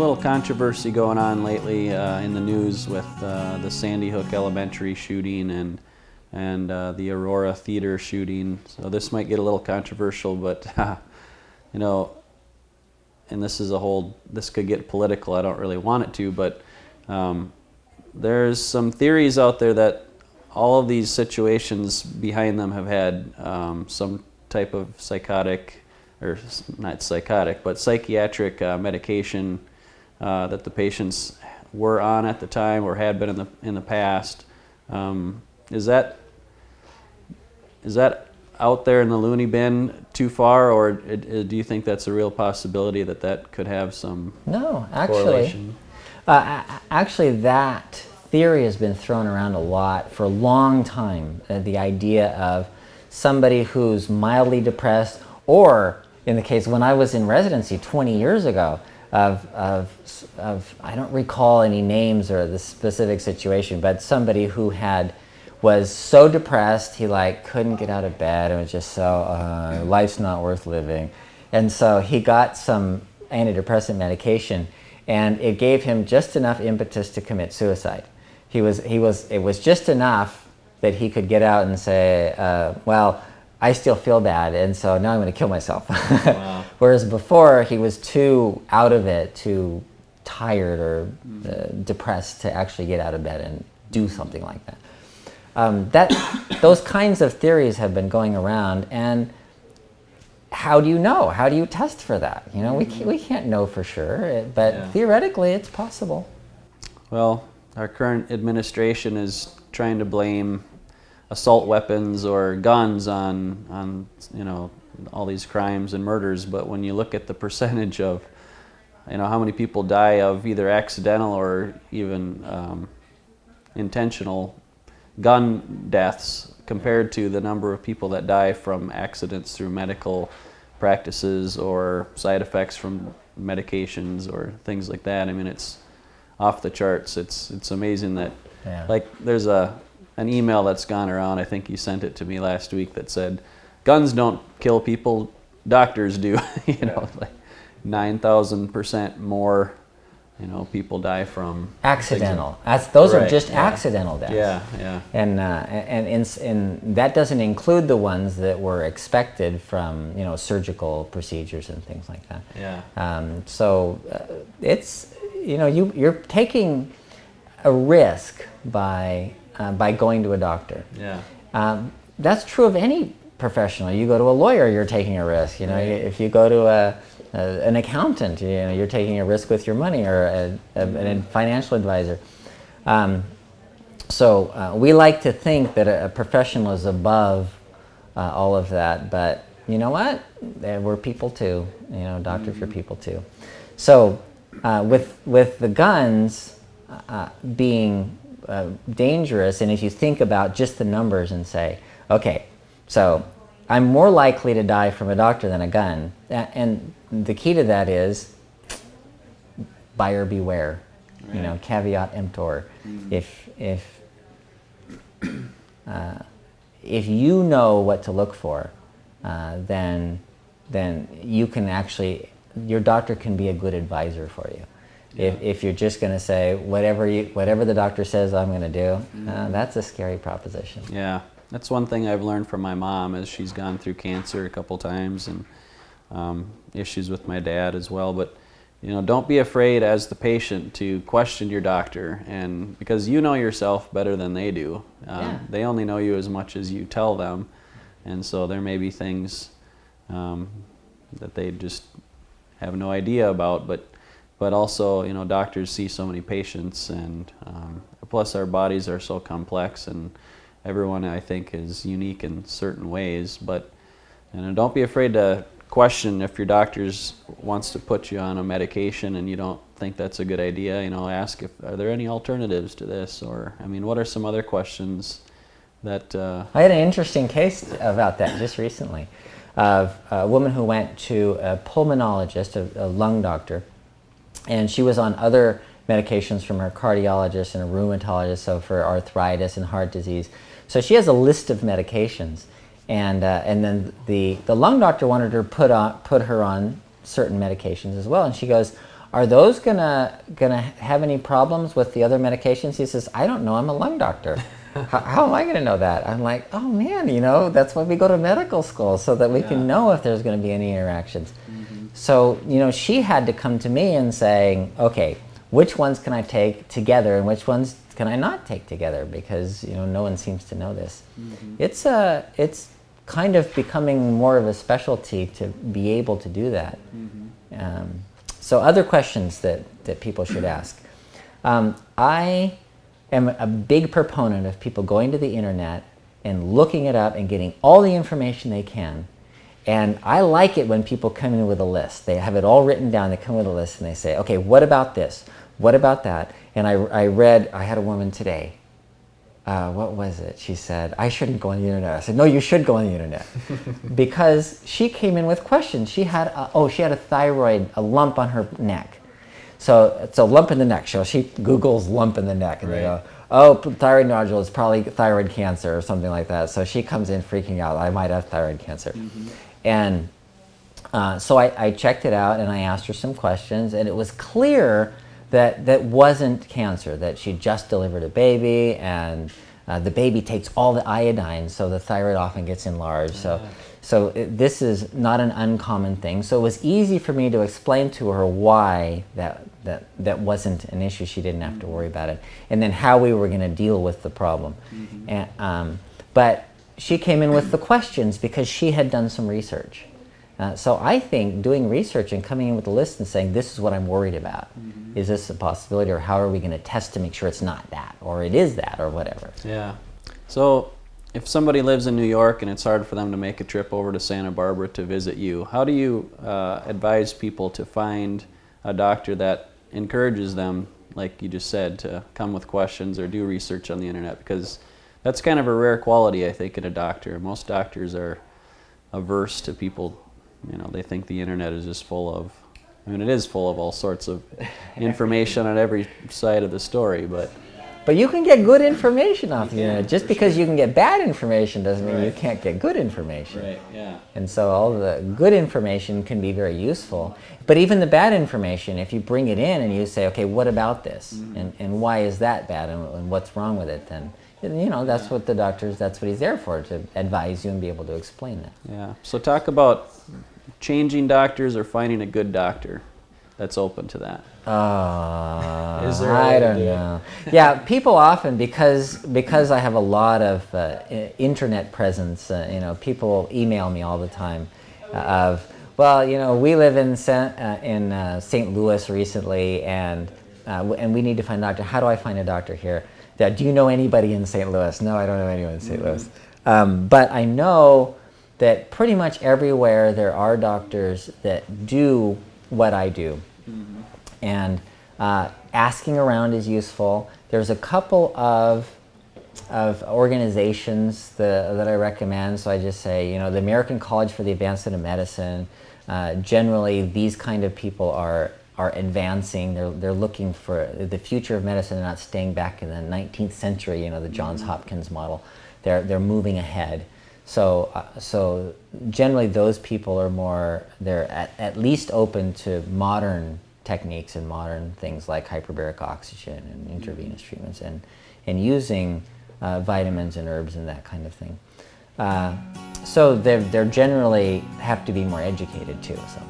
little controversy going on lately in the news with the Sandy Hook Elementary shooting and the Aurora Theater shooting. So this might get a little controversial, but you know, and this could get political. I don't really want it to, but there's some theories out there that all of these situations behind them have had some type of psychotic, or not psychotic, but psychiatric medication that the patients were on at the time or had been in the past. Is that out there in the loony bin too far, or do you think that's a real possibility that could have some correlation? Actually, that theory has been thrown around a lot for a long time. The idea of somebody who's mildly depressed, or in the case when I was in residency 20 years ago, of I don't recall any names or the specific situation, but somebody who was so depressed he couldn't get out of bed and was just so life's not worth living, and so he got some antidepressant medication and it gave him just enough impetus to commit suicide. It was just enough that he could get out and say, well, I still feel bad, and so now I'm going to kill myself. Wow. Whereas before, he was too out of it, too tired or depressed to actually get out of bed and do something like that. Those kinds of theories have been going around, and how do you know? How do you test for that? You know, we can't know for sure, but theoretically, it's possible. Well, our current administration is trying to blame assault weapons or guns on all these crimes and murders, but when you look at the percentage of how many people die of either accidental or even intentional gun deaths compared to the number of people that die from accidents through medical practices or side effects from medications or things like that, I mean, it's off the charts. It's amazing that there's an email that's gone around, I think you sent it to me last week, that said guns don't kill people, doctors do. 9,000% more people die from accidental. Those are just accidental deaths. Yeah. And that doesn't include the ones that were expected from surgical procedures and things like that. Yeah. So it's you're taking a risk by going to a doctor. Yeah. That's true of any professional. You go to a lawyer, you're taking a risk. If you go to an accountant, you're taking a risk with your money, or a financial advisor. So we like to think that a professional is above all of that, but you know what? We're people too. Doctors are people too. So with the guns being dangerous, and if you think about just the numbers and say, okay, so I'm more likely to die from a doctor than a gun, and the key to that is buyer beware. Right. Caveat emptor. If you know what to look for, then you can actually, your doctor can be a good advisor for you. Yeah. If you're just going to say whatever the doctor says I'm going to do, that's a scary proposition. Yeah, that's one thing I've learned from my mom, is she's gone through cancer a couple times and issues with my dad as well. But don't be afraid as the patient to question your doctor, and because you know yourself better than they do. They only know you as much as you tell them, and so there may be things that they just have no idea about. But also, doctors see so many patients, and plus our bodies are so complex, and everyone, I think, is unique in certain ways. But don't be afraid to question if your doctor wants to put you on a medication and you don't think that's a good idea. Ask are there any alternatives to this, or what are some other questions that... I had an interesting case about that just recently, of a woman who went to a pulmonologist, a lung doctor, and she was on other medications from her cardiologist and a rheumatologist, so for arthritis and heart disease. So she has a list of medications, and then the lung doctor wanted her put her on certain medications as well. And she goes, are those gonna have any problems with the other medications? He says, I don't know, I'm a lung doctor. How am I gonna know that? I'm like, oh man, that's why we go to medical school, so that we can know if there's gonna be any interactions. So, she had to come to me and saying, okay, which ones can I take together and which ones can I not take together? Because, no one seems to know this. It's kind of becoming more of a specialty to be able to do that. So other questions that people should ask. I am a big proponent of people going to the internet and looking it up and getting all the information they can. And I like it when people come in with a list. They have it all written down, they come with a list and they say, okay, what about this? What about that? And I had a woman today, what was it? She said, I shouldn't go on the internet. I said, no, you should go on the internet. Because she came in with questions. She had a thyroid, a lump on her neck. So it's a lump in the neck. So she Googles lump in the neck and they go, oh, thyroid nodule is probably thyroid cancer or something like that. So she comes in freaking out, I might have thyroid cancer. And so I checked it out and I asked her some questions, and it was clear that wasn't cancer, that she just delivered a baby, and the baby takes all the iodine, so the thyroid often gets enlarged. So this is not an uncommon thing. So it was easy for me to explain to her why that wasn't an issue. She didn't have to worry about it, and then how we were going to deal with the problem. But she came in with the questions because she had done some research. So I think doing research and coming in with a list and saying, this is what I'm worried about. Is this a possibility, or how are we going to test to make sure it's not that, or it is that, or whatever? Yeah. So if somebody lives in New York and it's hard for them to make a trip over to Santa Barbara to visit you, how do you advise people to find a doctor that encourages them, like you just said, to come with questions or do research on the internet? Because that's kind of a rare quality, I think, in a doctor. Most doctors are averse to people, they think the internet is just full of, it is full of all sorts of information on every side of the story, but you can get good information off the internet. Just because you can get bad information doesn't mean you can't get good information. Right, yeah. And so all the good information can be very useful. But even the bad information, if you bring it in and you say, okay, what about this? And why is that bad? And what's wrong with it? Then, that's what the doctor's, that's what he's there for, to advise you and be able to explain that. Yeah. So talk about changing doctors or finding a good doctor that's open to that. Is there I don't know. Yeah, people often, because I have a lot of internet presence, people email me all the time we live in St. Louis recently, and we need to find a doctor. How do I find a doctor here? Do you know anybody in St. Louis? No, I don't know anyone in St. Louis. But I know that pretty much everywhere there are doctors that do what I do. And asking around is useful. There's a couple of organizations that I recommend. So I just say, the American College for the Advancement of Medicine. Generally, these kind of people are advancing. They're looking for the future of medicine. They're not staying back in the 19th century, the Johns Hopkins model. They're moving ahead. So generally those people are they're at least open to modern techniques and modern things like hyperbaric oxygen and intravenous treatments and using vitamins and herbs and that kind of thing. So they're generally have to be more educated too. So.